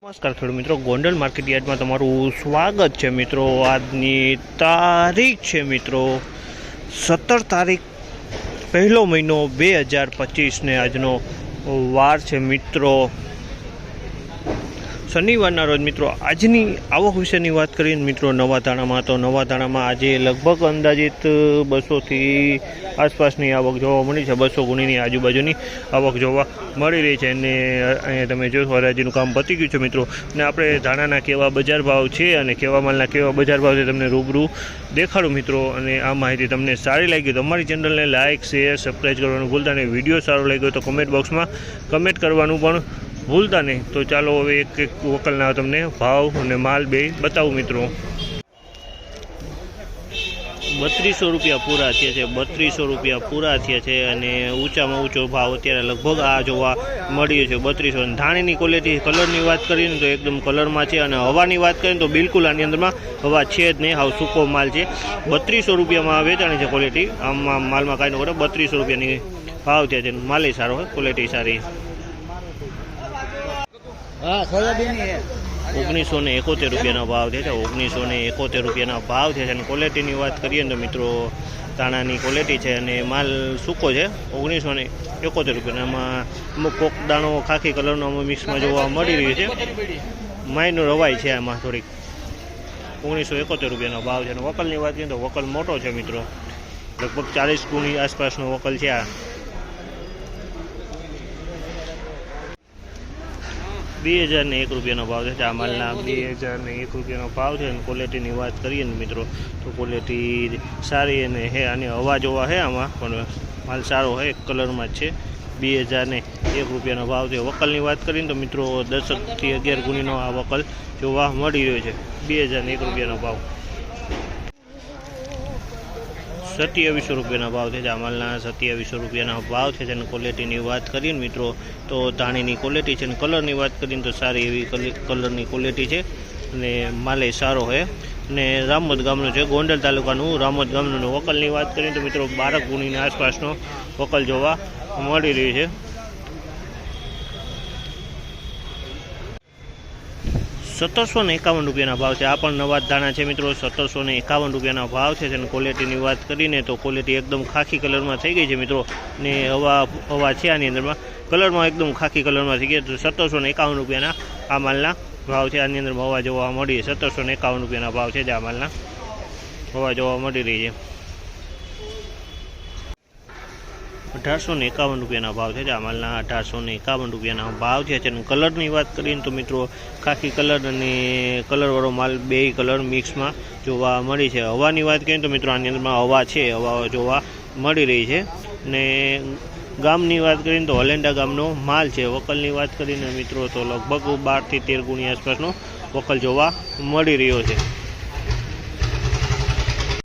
નમસ્કાર ખેડૂત મિત્રો, ગોંડલ માર્કેટ યાર્ડમાં તમારું સ્વાગત છે મિત્રો। આજની તારીખ છે મિત્રો 17 તારીખ પહેલો મહિનો 2025 ને આજનો વાર છે મિત્રો શનિવારના રોજ મિત્રો। આજની આવક વિશેની વાત કરીએ મિત્રો નવા ધાણામાં, તો નવા ધાણામાં આજે લગભગ અંદાજિત 200 થી આસપાસની આવક જોવા મળી છે। 200 ગુણીની આજુબાજુની આવક જોવા મળી રહી છે અને અહીંયા તમે જોશો હરાજીનું કામ પતી ગયું છે મિત્રો। અને આપણે ધાણાના કેવા બજાર ભાવ છે અને કેવા માલના કેવા બજાર ભાવ છે તમને રૂબરૂ દેખાડું મિત્રો। અને આ માહિતી તમને સારી લાગી તો અમારી ચેનલને લાઇક, શેર, સબસ્ક્રાઈબ કરવાનું ભૂલતા નહીં। વિડીયો સારો લાગ્યો તો કમેન્ટ બોક્સમાં કમેન્ટ કરવાનું પણ ભૂલતા નહીં। તો ચાલો હવે એક એક વકલના તમને ભાવ અને માલ બે બતાવું મિત્રો। 3200 રૂપિયા પૂરા થયા છે, 3200 રૂપિયા પૂરા થયા છે અને ઊંચામાં ઊંચો ભાવ અત્યારે લગભગ આ જોવા મળી છે 3200। ધાણીની ક્વોલિટી કલરની વાત કરીએ ને તો એકદમ કલરમાં છે અને હવાની વાત કરીએ તો બિલકુલ આની અંદરમાં હવા છે જ નહીં, હાવ સૂકો માલ છે। 3200 રૂપિયામાં વેચાણી છે ક્વોલિટી, આમાં માલમાં કાંઈ ન કરે। 3200 રૂપિયાની ભાવ થયા છે, માલે સારો હોય, ક્વોલિટી સારી। 1971 રૂપિયાનો ભાવ છે, 1971 રૂપિયાના ભાવ છે અને ક્વોલિટીની વાત કરીએ તો મિત્રો દાણાની ક્વોલિટી છે અને માલ સૂકો છે। 1971 રૂપિયાનો આમાં અમુક કોક દાણો ખાખી કલરનો આમાં મિક્સમાં જોવા મળી રહ્યું છે, માયનું રવાઈ છે આમાં થોડીક। 1971 રૂપિયાનો ભાવ છે અને વકલની વાત કરીએ તો વકલ મોટો છે મિત્રો, લગભગ 40 ગુણી આસપાસનો વકલ છે આ। 2001 રૂપિયાનો ભાવ છે આ માલના, 2001 રૂપિયાનો ભાવ છે અને ક્વોલિટીની વાત કરીએ ને મિત્રો તો ક્વોલિટી સારી અને હે અને હવા જોવા છે આમાં પણ માલ સારો છે, કલરમાં જ છે। 2001 રૂપિયાનો ભાવ છે। વકલની વાત કરીએ તો મિત્રો 10 થી 11 ગુણીનો આ વકલ જોવા મળી રહ્યો છે। 2001 રૂપિયાનો ભાવ। 2700 રૂપિયાના ભાવ છે આ માલના, 2700 રૂપિયાના ભાવ છે અને ક્વોલિટીની વાત કરીએ ને મિત્રો તો ધાણીની ક્વોલિટી છે અને કલરની વાત કરીએ તો સારી એવી કલરની ક્વોલિટી છે અને માલે સારો છે અને રામોદ ગામનું છે, ગોંડલ તાલુકાનું રામોદ ગામનું। વકલની વાત કરીએ તો મિત્રો 12 ગુણીની આસપાસનો વકલ જોવા મળી રહ્યું છે। 1751 રૂપિયાના ભાવ છે, આ પણ નવા ધાણા છે મિત્રો। 1751 રૂપિયાના ભાવ છે અને ક્વોલિટીની વાત કરીને તો ક્વોલિટી એકદમ ખાખી કલરમાં થઈ ગઈ છે મિત્રો ને હવા છે આની અંદરમાં, કલરમાં એકદમ ખાખી કલરમાં થઈ ગઈ। તો 1751 રૂપિયાના આ માલના ભાવ છે, આની અંદર હવા જોવા મળી। 1751 રૂપિયાના ભાવ છે જે આ માલના હવા જોવા મળી રહી છે। 1851 રૂપિયાના ભાવ છે આ માલના, 1851 રૂપિયાના ભાવ છે અને કલરની વાત કરીએ તો મિત્રો ખાખી કલર અને કલરવાળો માલ બે કલર મિક્સમાં જોવા મળી છે। હવાની વાત કરીએ તો મિત્રો આની અંદરમાં હવા છે, હવા જોવા મળી રહી છે ને ગામની વાત કરીએ તો હલેન્ડા ગામનો માલ છે। વકલની વાત કરીને મિત્રો તો લગભગ 12 થી 13 ગુણી આસપાસનો વકલ જોવા મળી રહ્યો છે।